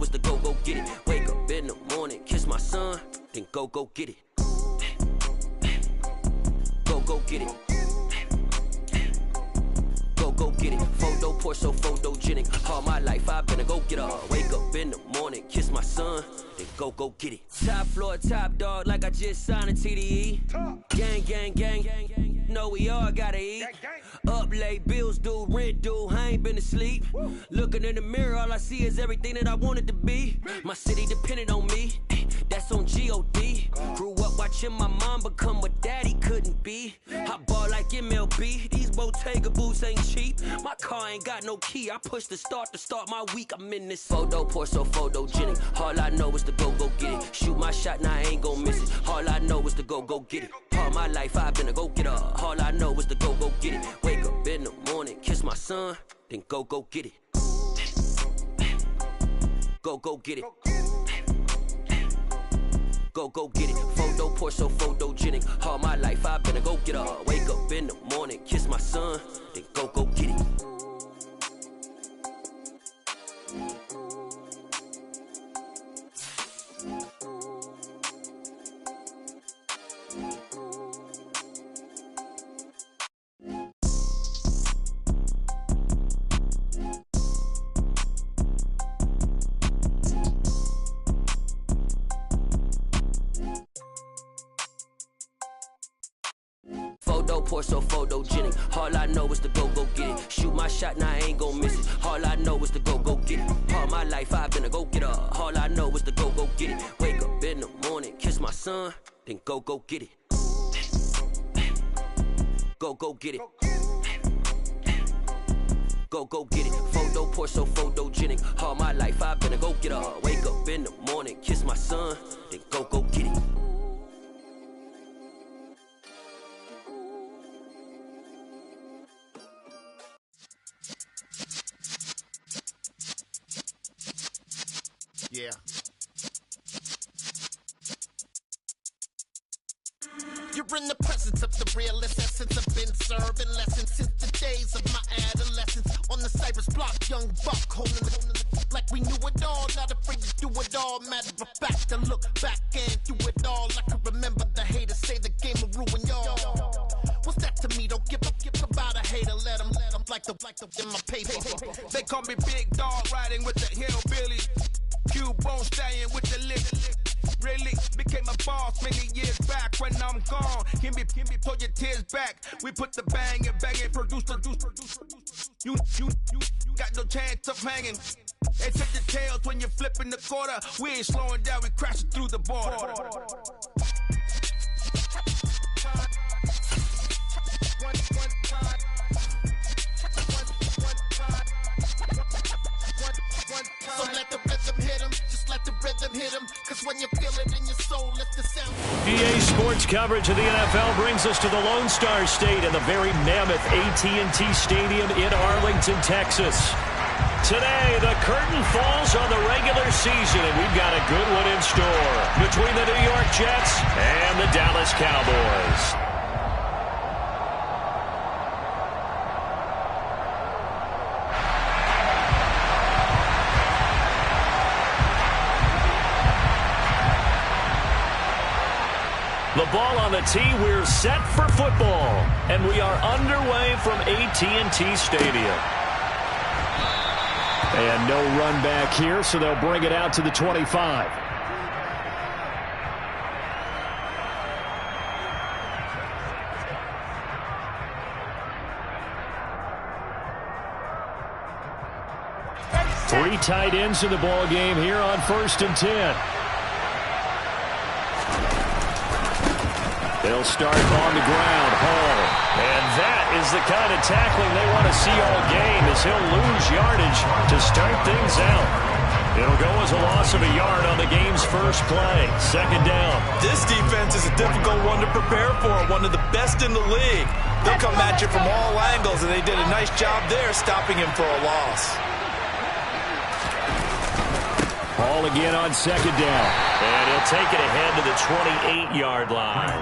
is to go get it. Wake up in the morning, kiss my son, then go get it. Go get it. Go get it. Photo poor, so photogenic. All my life I've been a go getter. Wake up in the morning, kiss my son, then go get it. Top floor, top dog, like I just signed a TDE. Gang. Know we all gotta eat. Up late, bills due, rent due. I ain't been asleep. Looking in the mirror, all I see is everything that I wanted to be. My city depended on me. That's on G.O.D. Grew up watching my mom become what daddy couldn't be. I ball like MLB. These Bottega boots ain't cheap. My car ain't got no key. I push the start to start my week. I'm in this photo poor, so photogenic. All I know is to go get it. Shoot my shot, now I ain't gon' miss it. All I know is to go get it. All my life I've been a go getter. All I know is to go get it. Wake up in the morning, kiss my son, then go get it. Go get it. Go get it. Photo poor, so photogenic. All my life I've been a go getter. Wake up in the morning, kiss my son, then go get it. Photo poor, so photogenic. All I know is to go get it. Shoot my shot, now I ain't gon' miss it. All I know is to go get it. All my life I've been a go getter. All I know is to go get it. Wake up in the morning, kiss my son, then go get it. Go get it. Go get it. Photo poor, so photogenic. All my life I've been a go getter. Wake up in the morning, kiss my son, then go get it. Yeah. You're in the presence of the realest essence. I've been serving lessons since the days of my adolescence. On the Cypress block, young buck holding the like we knew it all. Not afraid to do it all. Matter of fact, to look back and do it all. I can remember the haters say the game will ruin y'all. What's that to me? Don't give about a hater. Let them like the in my paper. They call me Big Dog, riding with the hillbilly. Cubone staying with the lip. Really became a boss many years back. When I'm gone, can be pull your tears back. We put the bang and produce. You got no chance of hanging. They take the tails when you're flipping the quarter. We ain't slowing down, we crashing through the border. So let the rhythm hit him, just let the rhythm hit him. Cause when you feel it in your soul, let the sound. EA Sports coverage of the NFL brings us to the Lone Star State in the very mammoth AT&T Stadium in Arlington, Texas. Today, the curtain falls on the regular season, and we've got a good one in store between the New York Jets and the Dallas Cowboys. The ball on the tee, we're set for football, and we are underway from AT&T Stadium. And no run back here, so they'll bring it out to the 25. Three tight ends in the ball game here on 1st and 10. They'll start on the ground. Hall. And that is the kind of tackling they want to see all game, as he'll lose yardage to start things out. It'll go as a loss of a yard on the game's first play. 2nd down. This defense is a difficult one to prepare for, one of the best in the league. They'll come at you from all angles, and they did a nice job there stopping him for a loss. Hall again on 2nd down. And he'll take it ahead to the 28-yard line.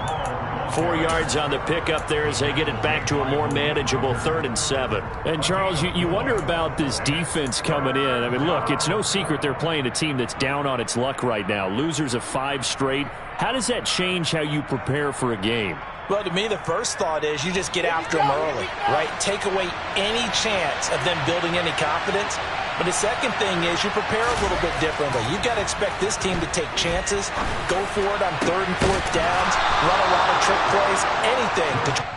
4 yards on the pickup there as they get it back to a more manageable 3rd and 7. And, Charles, you wonder about this defense coming in. I mean, look, it's no secret they're playing a team that's down on its luck right now. Losers of 5 straight. How does that change how you prepare for a game? Well, to me, the first thought is you just get after them early, right? Take away any chance of them building any confidence. But the second thing is you prepare a little bit differently. You've got to expect this team to take chances, go for it on 3rd and 4th downs, run a lot of trick plays, anything to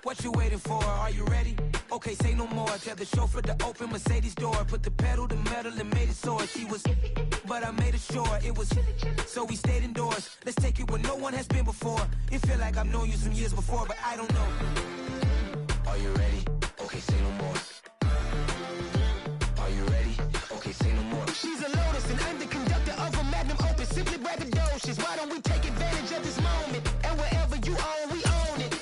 What you waiting for? Are you ready? Okay, say no more. Tell the chauffeur to open Mercedes door. Put the pedal to metal and made it soar. She was, but I made it sure it was. So we stayed indoors. Let's take it where no one has been before. It feel like I've known you some years before, but I don't know. Are you ready? Okay, say no more. Are you ready? Okay, say no more. She's a Lotus and I'm the conductor of a Magnum Opus. Simply braggadocious. Why don't we take advantage of this moment? And wherever you own, we own it.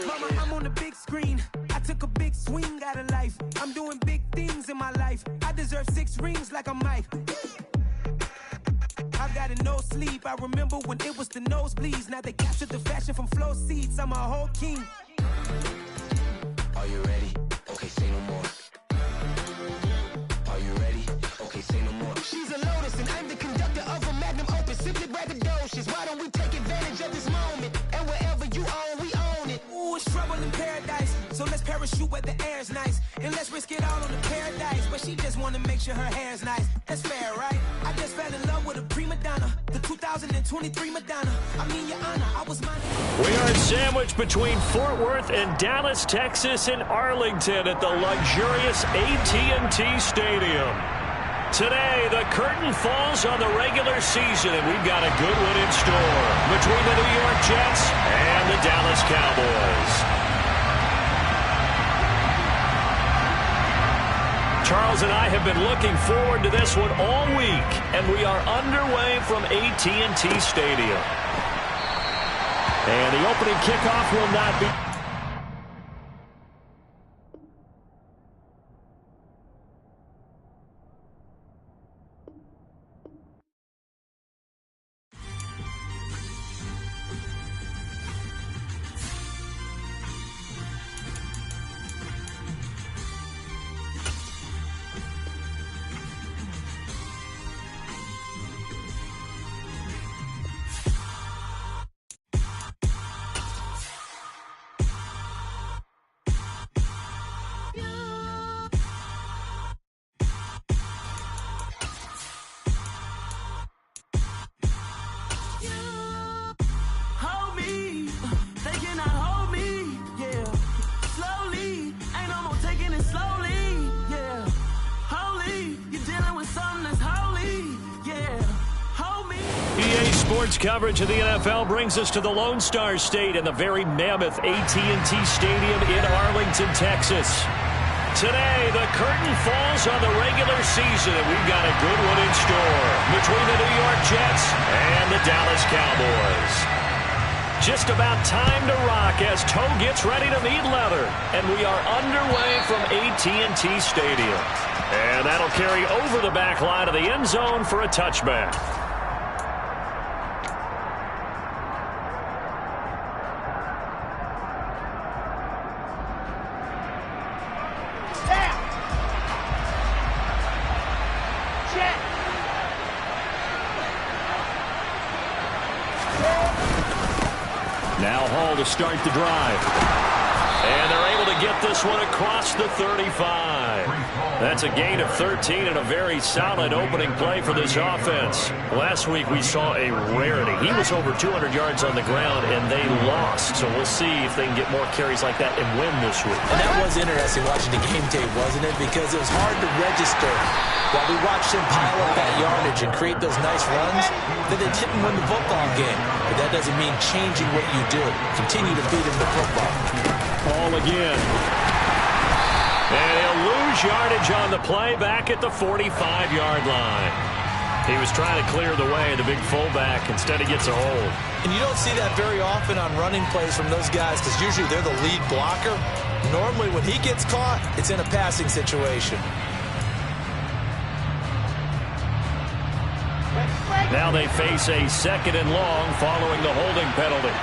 Mama, I'm on the big screen. I took a big swing out of life. I'm doing big things in my life. I deserve 6 rings like I'm Mike. I've got no sleep. I remember when it was the nosebleeds. Now they captured the fashion from flow seats. I'm a whole king. Are you ready? Okay, say no more. Are you ready? Okay, say no more. She's a Lotus and I'm the conductor of a Magnum Opus. Simply braggadocious. Why don't we take advantage of this moment? And wherever you own, we own it. Ooh, it's trouble in paradise. So let's parachute where the air's nice. And let's risk it all on the paradise. But she just wanna make sure her hair's nice. That's fair, right? I just fell in love with a prima donna. The 2023 Madonna. I mean, your honor, I was mine. We are sandwiched between Fort Worth and Dallas, Texas, and Arlington at the luxurious AT&T Stadium. Today, the curtain falls on the regular season, and we've got a good one in store between the New York Jets and the Dallas Cowboys. Charles and I have been looking forward to this one all week, and we are underway from AT&T Stadium. And the opening kickoff will not be... Sports coverage of the NFL brings us to the Lone Star State and the very mammoth AT&T Stadium in Arlington, Texas. Today, the curtain falls on the regular season, and we've got a good one in store between the New York Jets and the Dallas Cowboys. Just about time to rock as toe gets ready to meet leather, and we are underway from AT&T Stadium. And that'll carry over the back line of the end zone for a touchback. Now Hall to start the drive. And they're able to get get this one across the 35. That's a gain of 13 and a very solid opening play for this offense. Last week we saw a rarity. He was over 200 yards on the ground, and they lost. So we'll see if they can get more carries like that and win this week. And that was interesting watching the game tape, wasn't it? Because it was hard to register while we watched him pile up that yardage and create those nice runs that they didn't win the football game. But that doesn't mean changing what you do. Continue to feed him the football. Ball again. And he'll lose yardage on the play back at the 45-yard line. He was trying to clear the way, the big fullback. Instead, he gets a hold. And you don't see that very often on running plays from those guys because usually they're the lead blocker. Normally, when he gets caught, it's in a passing situation. Now they face a 2nd and long following the holding penalty.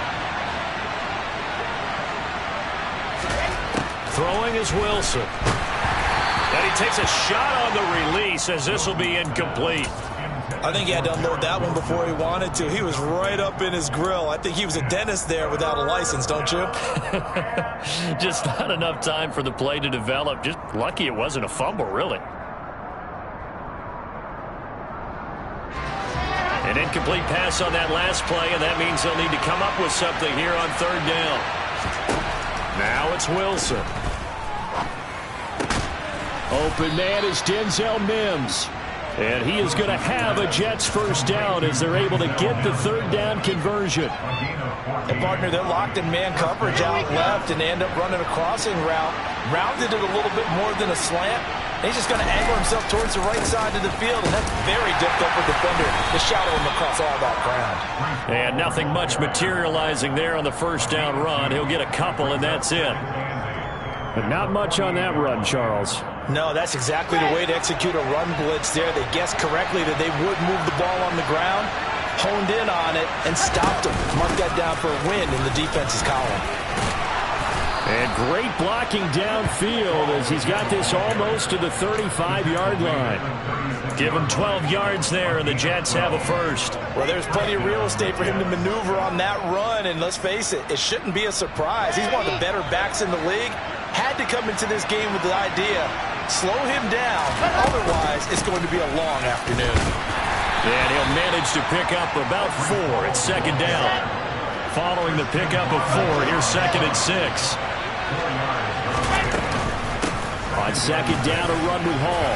Throwing is Wilson. And he takes a shot on the release as this will be incomplete. I think he had to unload that one before he wanted to. He was right up in his grill. I think he was a dentist there without a license, don't you? Just not enough time for the play to develop. Just lucky it wasn't a fumble, really. An incomplete pass on that last play, and that means they'll need to come up with something here on 3rd down. Now it's Wilson. Open man is Denzel Mims. And he is going to have a Jets first down as they're able to get the 3rd down conversion. And, partner, they're locked in man coverage out left, and they end up running a crossing route. Rounded it a little bit more than a slant. And he's just going to angle himself towards the right side of the field, and that's very difficult for the defender to shadow him across all that ground. And nothing much materializing there on the first down run. He'll get a couple, and that's it. But not much on that run, Charles. No, that's exactly the way to execute a run blitz there. They guessed correctly that they would move the ball on the ground, honed in on it, and stopped him. Mark that down for a win in the defense's column. And great blocking downfield as he's got this almost to the 35-yard line. Give him 12 yards there, and the Jets have a first. Well, there's plenty of real estate for him to maneuver on that run, and let's face it, it shouldn't be a surprise. He's one of the better backs in the league. Had to come into this game with the idea, slow him down, otherwise it's going to be a long afternoon. And he'll manage to pick up about 4 at 2nd down. Following the pickup of 4, here's 2nd and 6. On 2nd down, a run with Hall.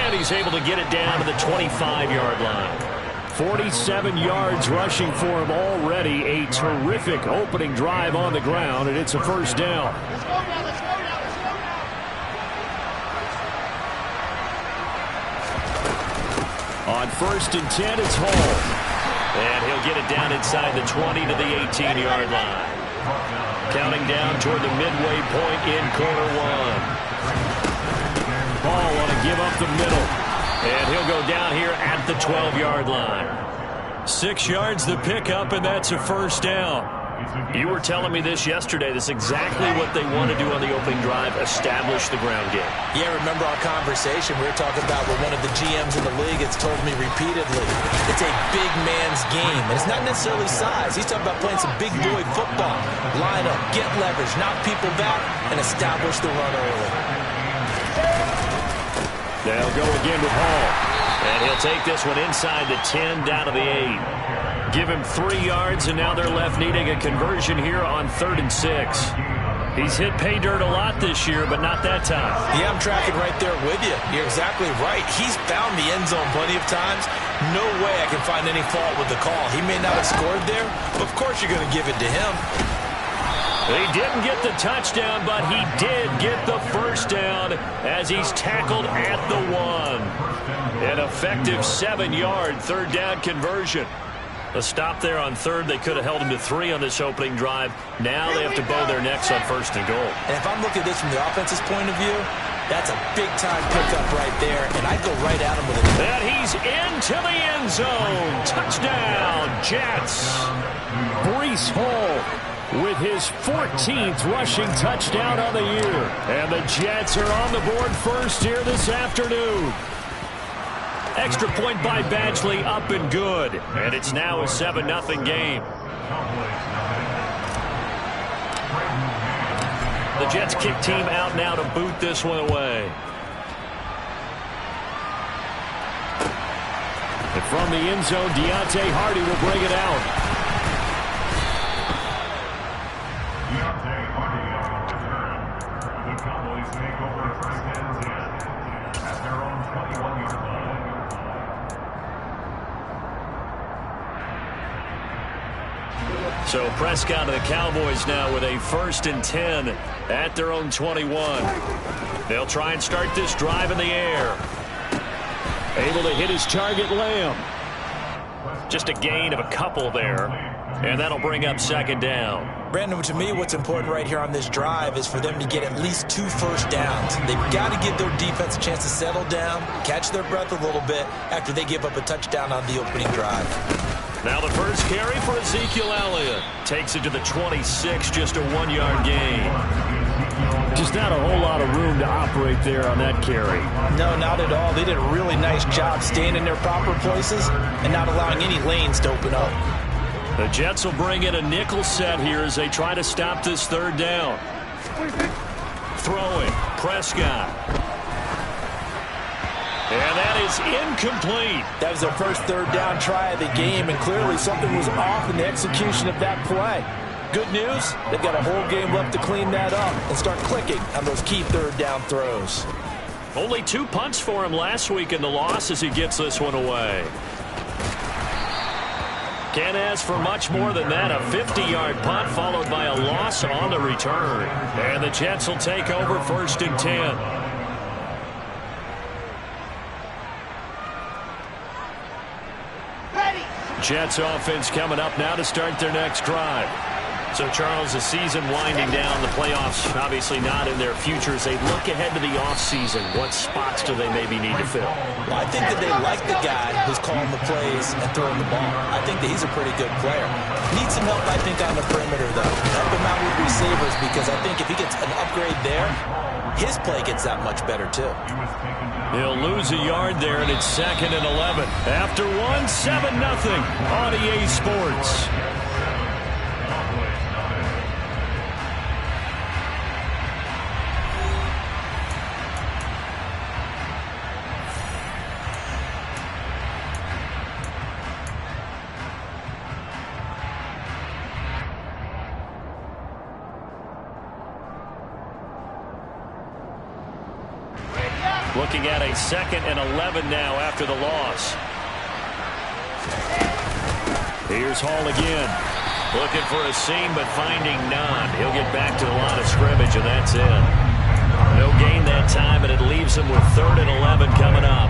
And he's able to get it down to the 25-yard line. 47 yards rushing for him already. A terrific opening drive on the ground, and it's a first down. Let's go now, let's go now, let's go now. On 1st and 10, it's Hall. And he'll get it down inside the 20 to the 18-yard line. Counting down toward the midway point in quarter 1. Hall want to give up the middle. And he'll go down here at the 12-yard line. 6 yards the pickup, and that's a first down. You were telling me this yesterday. This is exactly what they want to do on the opening drive, establish the ground game. Yeah, remember our conversation we were talking about with one of the GMs in the league has told me repeatedly. It's a big man's game, and it's not necessarily size. He's talking about playing some big boy football. Line up, get leverage, knock people back, and establish the run early. They'll go again with Hall. And he'll take this one inside the 10 down to the 8. Give him 3 yards, and now they're left needing a conversion here on 3rd and 6. He's hit pay dirt a lot this year, but not that time. Yeah, I'm tracking right there with you. You're exactly right. He's found the end zone plenty of times. No way I can find any fault with the call. He may not have scored there, but of course you're going to give it to him. He didn't get the touchdown, but he did get the first down as he's tackled at the 1. An effective 7-yard 3rd down conversion. A stop there on 3rd. They could have held him to 3 on this opening drive. Now they have to bow their necks on 1st and goal. And if I'm looking at this from the offense's point of view, that's a big-time pickup right there, and I'd go right at him with it. And he's into the end zone. Touchdown, Jets. Breece Hall with his 14th rushing touchdown on the year. And the Jets are on the board first here this afternoon. Extra point by Badgley, up and good. And it's now a 7-0 game. The Jets kick team out now to boot this one away. And from the end zone, Deontay Hardy will bring it out. Deontay Hardy on the return. The Cowboys take over first and 10 at their own 21-yard line. So Prescott and the Cowboys now with a 1st and 10 at their own 21. They'll try and start this drive in the air. Able to hit his target, Lamb. Just a gain of a couple there. And that'll bring up 2nd down. Brandon, to me, what's important right here on this drive is for them to get at least 2 first downs. They've got to give their defense a chance to settle down, catch their breath a little bit after they give up a touchdown on the opening drive. Now the first carry for Ezekiel Elliott. Takes it to the 26, just a 1-yard gain. Just not a whole lot of room to operate there on that carry. No, not at all. They did a really nice job staying in their proper places and not allowing any lanes to open up. The Jets will bring in a nickel set here as they try to stop this 3rd down. Throwing, Prescott. And that is incomplete. That was their first 3rd down try of the game, and clearly something was off in the execution of that play. Good news, they've got a whole game left to clean that up and start clicking on those key 3rd down throws. Only 2 punts for him last week in the loss as he gets this one away. Can't ask for much more than that. A 50-yard punt followed by a loss on the return. And the Jets will take over 1st and 10. Jets offense coming up now to start their next drive. So, Charles, the season winding down, the playoffs obviously not in their future. As they look ahead to the offseason, what spots do they maybe need to fill? Well, I think that they like the guy who's calling the plays and throwing the ball. I think that he's a pretty good player. Needs some help, I think, on the perimeter, though. Help him out with receivers, because I think if he gets an upgrade there, his play gets that much better, too. He'll lose a yard there, and it's 2nd and 11. After 7-0 on EA Sports. Looking at a 2nd and 11 now after the loss. Here's Hall again. Looking for a seam, but finding none. He'll get back to the line of scrimmage, and that's it. No gain that time, and it leaves him with 3rd and 11 coming up.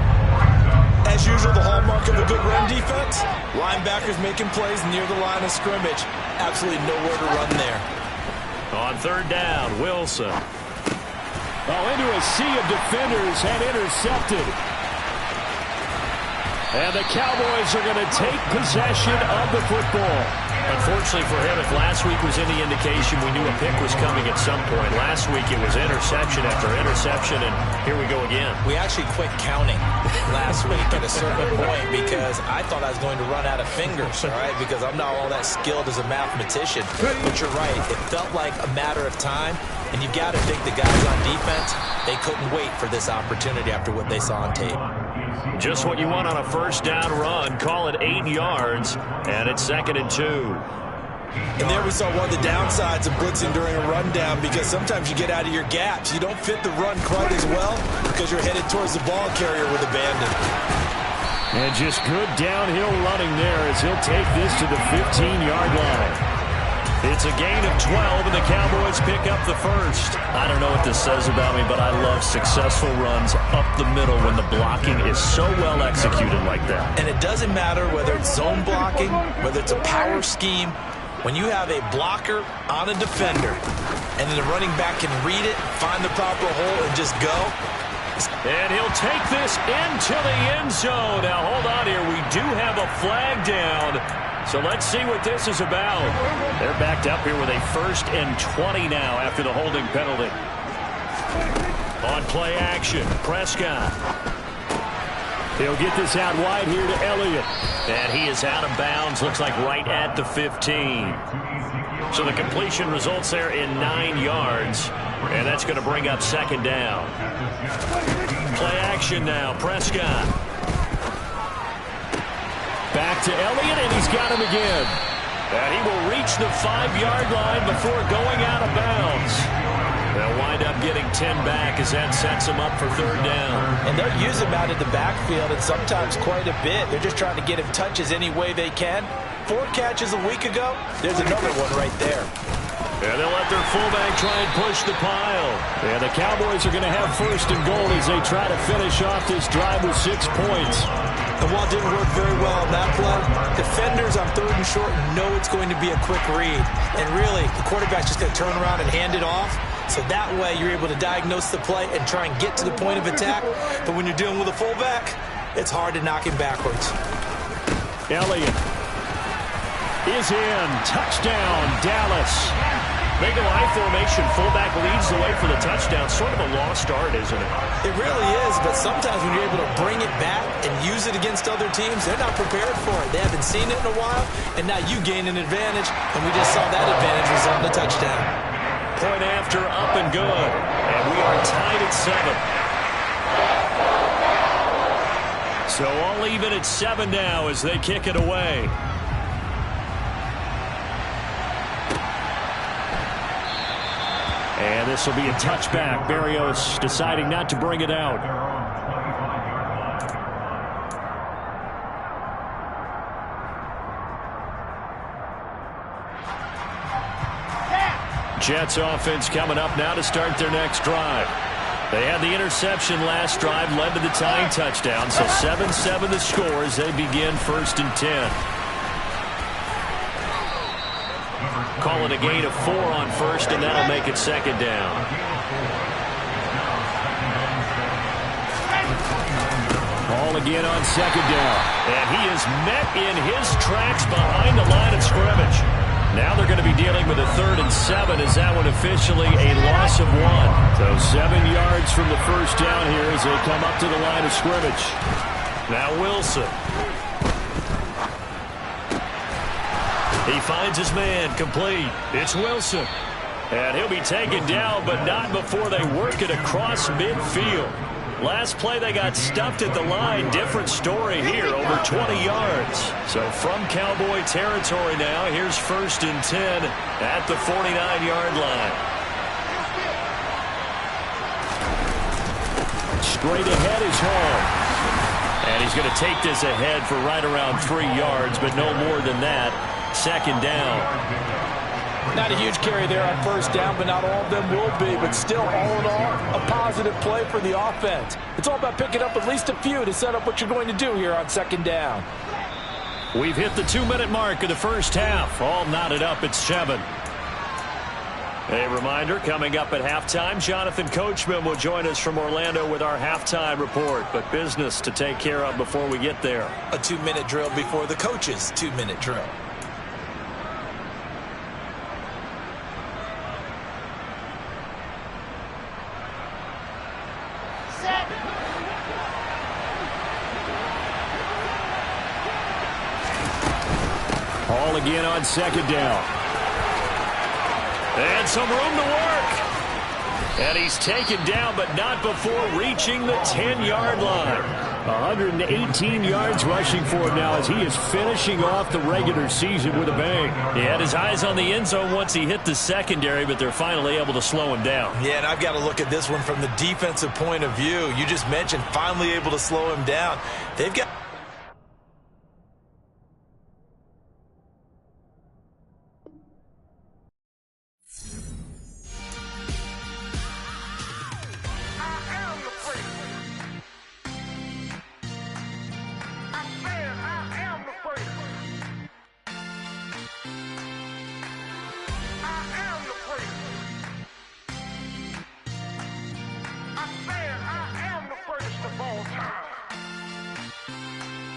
As usual, the hallmark of a good run defense, linebackers making plays near the line of scrimmage. Absolutely nowhere to run there. On 3rd down, Wilson. Into a sea of defenders and intercepted. And the Cowboys are going to take possession of the football. Unfortunately for him, if last week was any indication, we knew a pick was coming at some point. Last week it was interception after interception, and here we go again. We actually quit counting last week at a certain point because I thought I was going to run out of fingers, all right, because I'm not all that skilled as a mathematician. But you're right. It felt like a matter of time, and you've got to think the guys on defense, they couldn't wait for this opportunity after what they saw on tape. Just what you want on a 1st down run. Call it 8 yards, and it's 2nd and 2. And there we saw one of the downsides of blitzing during a rundown, because sometimes you get out of your gaps. You don't fit the run quite as well because you're headed towards the ball carrier with abandon. And just good downhill running there as he'll take this to the 15-yard line. It's a gain of 12, and the Cowboys pick up the 1st. I don't know what this says about me, but I love successful runs up the middle when the blocking is so well executed like that. And it doesn't matter whether it's zone blocking, whether it's a power scheme. When you have a blocker on a defender, and then the running back can read it, find the proper hole, and just go. And he'll take this into the end zone. Now, hold on here. We do have a flag down. So let's see what this is about. They're backed up here with a 1st and 20 now after the holding penalty. On play action, Prescott. He'll get this out wide here to Elliott. And he is out of bounds, looks like right at the 15. So the completion results there in 9 yards, and that's going to bring up second down. Play action now, Prescott. Back to Elliott, and he's got him again. And he will reach the 5-yard line before going out of bounds. They'll wind up getting 10 back as that sets them up for third down. And they'll use him out of the backfield, and sometimes quite a bit. They're just trying to get him touches any way they can. 4 catches a week ago, there's another one right there. And they'll let their fullback try and push the pile. And the Cowboys are going to have first and goal as they try to finish off this drive with 6 points. And while it didn't work very well on that play, defenders on third and short know it's going to be a quick read. And really, the quarterback's just going to turn around and hand it off. So that way, you're able to diagnose the play and try and get to the point of attack. But when you're dealing with a fullback, it's hard to knock him backwards. Elliott is in. Touchdown, Dallas. They go I formation. Fullback leads the way for the touchdown. Sort of a lost art, isn't it? It really is, but sometimes when you're able to bring it back and use it against other teams, they're not prepared for it. They haven't seen it in a while, and now you gain an advantage, and we just saw that advantage result in a touchdown. Point after, up and good. And we are tied at 7. So all even at 7 now as they kick it away. And this will be a touchback. Berrios deciding not to bring it out. Jets offense coming up now to start their next drive. They had the interception last drive, led to the tying touchdown. So 7-7 the score as they begin first and 10. Call it a gain of 4 on first, and that'll make it second down. Ball again on second down. And he is met in his tracks behind the line of scrimmage. Now they're going to be dealing with a 3rd and 7 as that one officially a loss of 1. So 7 yards from the first down here as they come up to the line of scrimmage. Now Wilson. He finds his man, complete. It's Wilson. And he'll be taken down, but not before they work it across midfield. Last play, they got stuffed at the line. Different story here, over 20 yards. So from Cowboy territory now, here's first and 10 at the 49-yard line. Straight ahead is home. And he's going to take this ahead for right around 3 yards, but no more than that. Second down. Not a huge carry there on first down, but not all of them will be. But still, all in all, a positive play for the offense. It's all about picking up at least a few to set up what you're going to do here on second down. We've hit the 2-minute mark of the first half. All knotted up at 7. A reminder, coming up at halftime, Jonathan Coachman will join us from Orlando with our halftime report. But business to take care of before we get there. A 2-minute drill before the coach's 2-minute drill. Ball again on second down. And some room to work. And he's taken down, but not before reaching the 10-yard line. 118 yards rushing for him now as he is finishing off the regular season with a bang. He had his eyes on the end zone once he hit the secondary, but they're finally able to slow him down. Yeah, and I've got to look at this one from the defensive point of view. You just mentioned finally able to slow him down. They've got...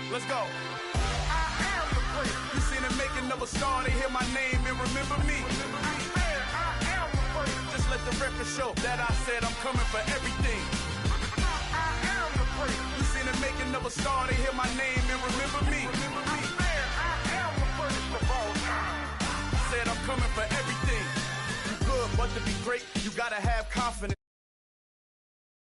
Let's go. I am the prince. You seen the making of a star, they hear my name and remember me. I am the prince. Just let the record show that I said I'm coming for everything. I am the prince. You seen the making of a star, they hear my name and remember me. I am the first of all time. Said I'm coming for everything. You good, but to be great, you gotta have confidence.